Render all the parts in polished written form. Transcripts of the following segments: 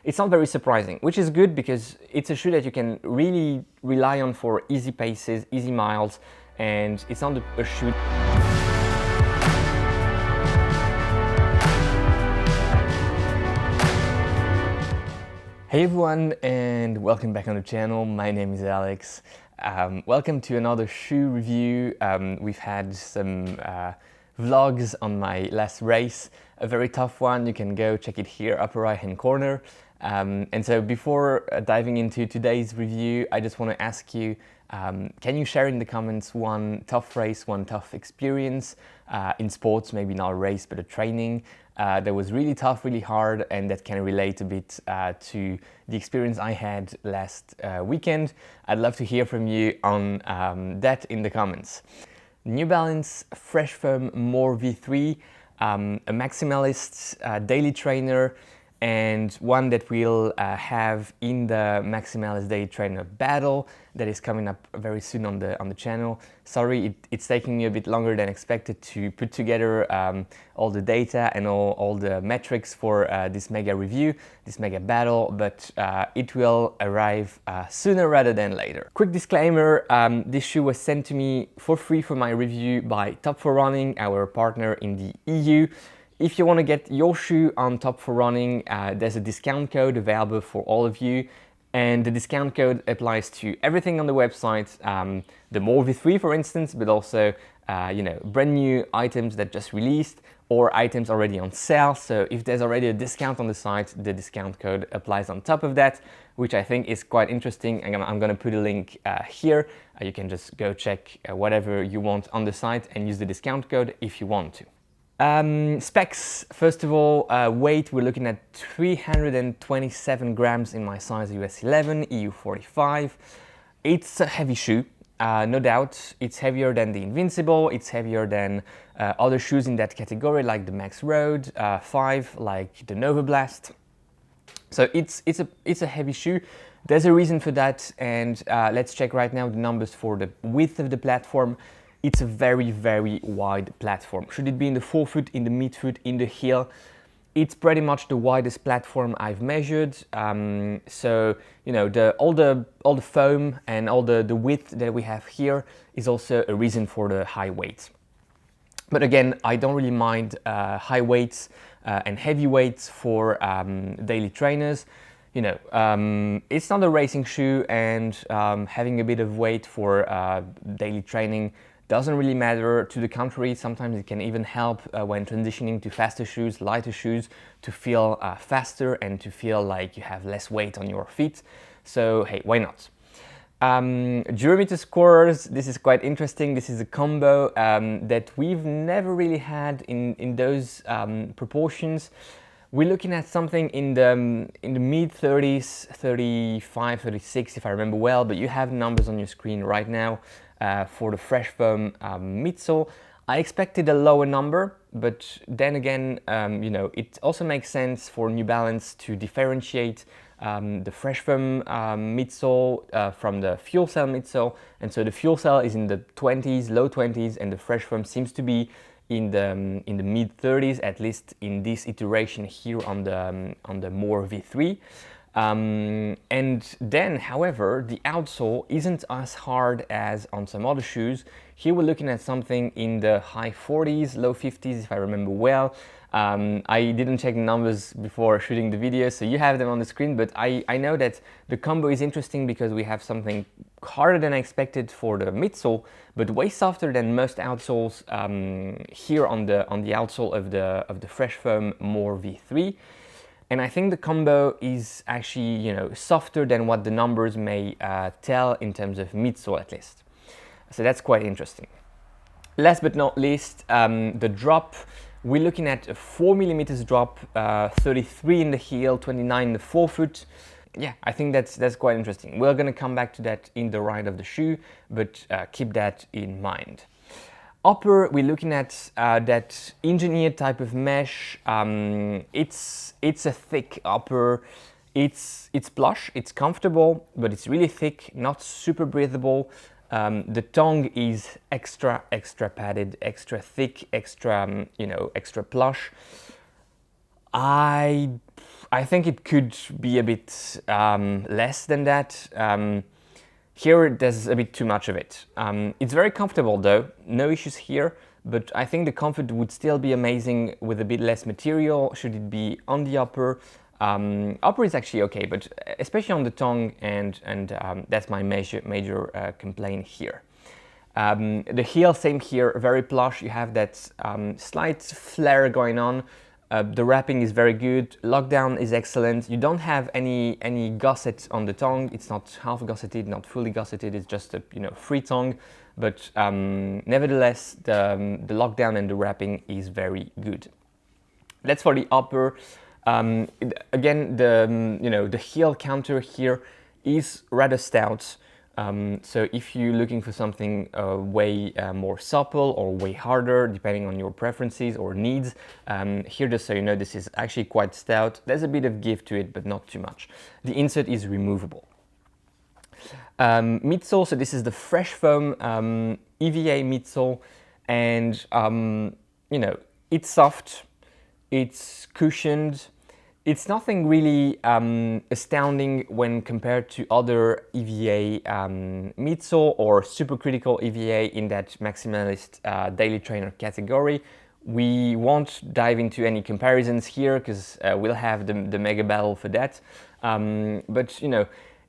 it's not very surprising, which is good because it's a shoe that you can really rely on for easy paces, easy miles, and it's not a shoe. Hey everyone, and welcome back on the channel. My name is Alex. Welcome to another shoe review. We've had some vlogs on my last race, a very tough one. You can go check it here, upper right hand corner. And so before diving into today's review, I just want to ask you, can you share in the comments one tough race, one tough experience in sports, maybe not a race, but a training that was really tough, really hard, and that can relate a bit to the experience I had last weekend. I'd love to hear from you on that in the comments. New Balance FreshFoam More V3, a maximalist daily trainer, and one that we'll have in the Maximalist Daily Trainer battle that is coming up very soon on the channel. Sorry, it's taking me a bit longer than expected to put together all the data and all the metrics for this mega review, this mega battle, but it will arrive sooner rather than later. Quick disclaimer, this shoe was sent to me for free for my review by Top 4 Running, our partner in the EU. If you want to get your shoe on Top 4 Running, there's a discount code available for all of you, and the discount code applies to everything on the website, the More V3 for instance, but also brand new items that just released or items already on sale. So if there's already a discount on the site, the discount code applies on top of that, which I think is quite interesting. I'm going to put a link here. You can just go check whatever you want on the site and use the discount code if you want to. Specs, first of all, weight, we're looking at 327 grams in my size US 11, EU 45. It's a heavy shoe, no doubt. It's heavier than the Invincible, it's heavier than other shoes in that category like the Max Road 5, like the Novablast. So it's a heavy shoe. There's a reason for that, and let's check right now the numbers for the width of the platform. It's a very, very wide platform. Should it be in the forefoot, in the midfoot, in the heel? It's pretty much the widest platform I've measured. So, you know, all the foam and all the width that we have here is also a reason for the high weight. But again, I don't really mind high weights and heavy weights for daily trainers. You know, it's not a racing shoe, and having a bit of weight for daily training doesn't really matter. To the contrary, sometimes it can even help when transitioning to faster shoes, lighter shoes, to feel faster and to feel like you have less weight on your feet. So hey, why not? Durometer scores, this is quite interesting. This is a combo that we've never really had in those proportions. We're looking at something in the mid 30s, 35, 36 if I remember well, but you have numbers on your screen right now. For the FreshFoam midsole, I expected a lower number, but then again, you know, it also makes sense for New Balance to differentiate the FreshFoam midsole from the Fuel Cell midsole, and so the Fuel Cell is in the 20s, low 20s, and the FreshFoam seems to be in the mid 30s, at least in this iteration here on the More V3. And then, however, the outsole isn't as hard as on some other shoes. Here we're looking at something in the high 40s, low 50s if I remember well. I didn't check the numbers before shooting the video, so you have them on the screen, but I know that the combo is interesting because we have something harder than I expected for the midsole, but way softer than most outsoles here on the outsole of the FreshFoam More V3. And I think the combo is actually, you know, softer than what the numbers may tell in terms of midsole at least. So that's quite interesting. Last but not least, the drop. We're looking at a 4 millimeters drop, 33 in the heel, 29 in the forefoot. Yeah, I think that's quite interesting. We're gonna come back to that in the ride of the shoe, but keep that in mind. Upper, we're looking at that engineered type of mesh. It's a thick upper. It's plush, it's comfortable, but it's really thick, not super breathable. The tongue is extra padded, extra thick, extra, extra plush. I I think it could be a bit less than that. Here there's a bit too much of it. It's very comfortable though, no issues here, but I think the comfort would still be amazing with a bit less material should it be on the upper. Upper is actually okay, but especially on the tongue, and that's my major complaint here. The heel, same here, very plush. You have that slight flare going on. The wrapping is very good. Lockdown is excellent. You don't have any gusset on the tongue. It's not half gusseted, not fully gusseted. It's just a free tongue. But nevertheless, the lockdown and the wrapping is very good. That's for the upper. Again, the heel counter here is rather stout. So if you're looking for something way more supple or way harder, depending on your preferences or needs, here just so you know, this is actually quite stout. There's a bit of give to it, but not too much. The insert is removable. Midsole, so this is the FreshFoam EVA midsole, and it's soft, it's cushioned. It's nothing really astounding when compared to other EVA midsole or supercritical EVA in that maximalist daily trainer category. We won't dive into any comparisons here because we'll have the mega battle for that. But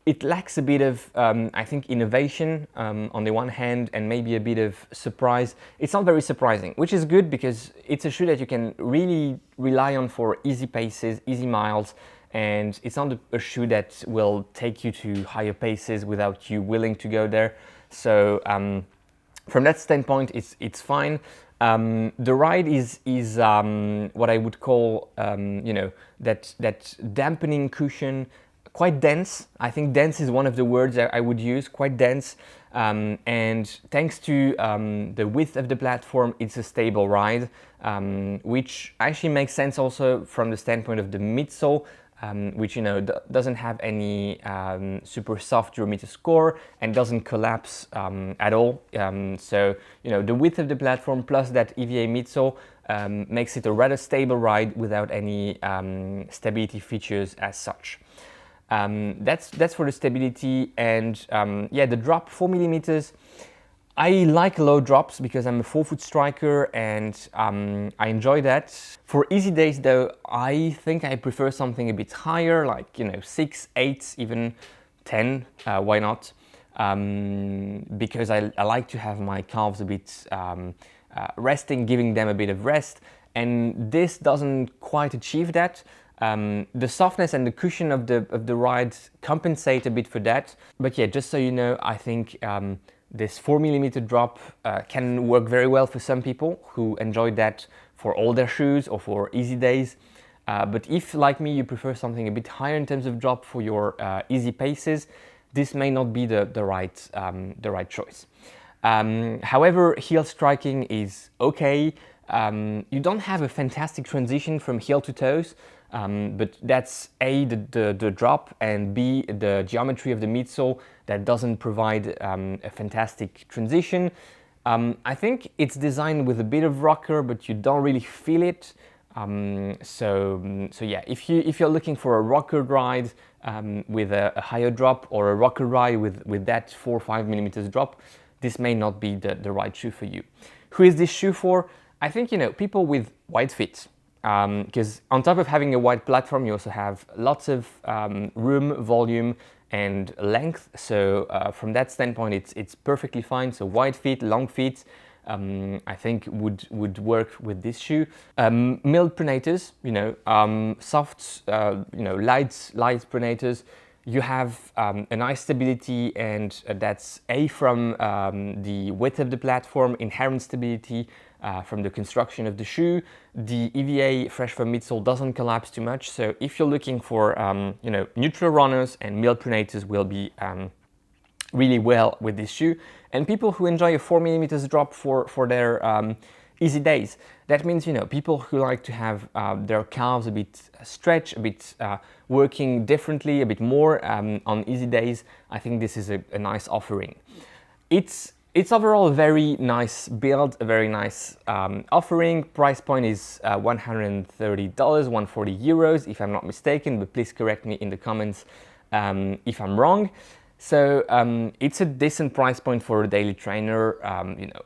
it lacks a bit of, I think, innovation on the one hand, and maybe a bit of surprise. It's not very surprising, which is good because it's a shoe that you can really rely on for easy paces, easy miles, and it's not a shoe that will take you to higher paces without you willing to go there. So from that standpoint, it's fine. The ride is what I would call, that dampening cushion. Quite dense. I think dense is one of the words that I would use, quite dense. And thanks to the width of the platform, it's a stable ride, which actually makes sense also from the standpoint of the midsole, which doesn't have any super soft geometer score and doesn't collapse at all. So the width of the platform plus that EVA midsole makes it a rather stable ride without any stability features as such. That's for the stability, and the drop 4 millimeters. I like low drops because I'm a 4-foot striker, and I enjoy that. For easy days though, I think I prefer something a bit higher, like 6, 8, even 10. Why not? Because I like to have my calves a bit resting, giving them a bit of rest, and this doesn't quite achieve that. The softness and the cushion of the ride compensate a bit for that. But yeah, just so you know, I think this 4 millimeter drop can work very well for some people who enjoy that for all their shoes or for easy days. But if, like me, you prefer something a bit higher in terms of drop for your easy paces, this may not be the right choice. However, heel striking is okay. You don't have a fantastic transition from heel to toes. But that's A, the drop, and B, the geometry of the midsole that doesn't provide a fantastic transition. I think it's designed with a bit of rocker, but you don't really feel it. So yeah, if you're looking for a rocker ride with a higher drop, or a rocker ride with that 4 or 5 millimeters drop, this may not be the right shoe for you. Who is this shoe for? I think people with wide feet. Because on top of having a wide platform, you also have lots of room, volume, and length. So from that standpoint, it's perfectly fine. So wide feet, long feet, I think would work with this shoe. Milled pronators, soft, light pronators. You have a nice stability, and that's A, from the width of the platform, inherent stability, from the construction of the shoe. The EVA FreshFoam midsole doesn't collapse too much, so if you're looking for neutral runners, and milled pronators will be really well with this shoe. And people who enjoy a 4 millimeters drop for their easy days. That means people who like to have their calves a bit stretched, a bit working differently, a bit more on easy days. I think this is a nice offering. It's It's overall a very nice build, a very nice offering. Price point is $130, 140 euros, if I'm not mistaken, but please correct me in the comments if I'm wrong. So it's a decent price point for a daily trainer.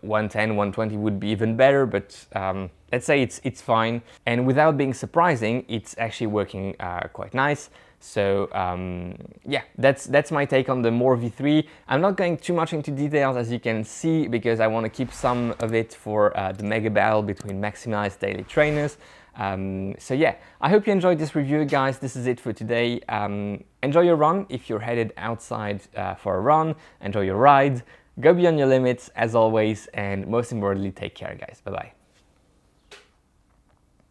110, 120 would be even better, but let's say it's fine. And without being surprising, it's actually working quite nice. So yeah, that's my take on the More V3. I'm not going too much into details, as you can see, because I want to keep some of it for the mega battle between Maximalist daily trainers. So yeah, I hope you enjoyed this review, guys. This is it for today. Enjoy your run if you're headed outside for a run. Enjoy your ride. Go beyond your limits, as always, and most importantly, take care, guys. Bye-bye.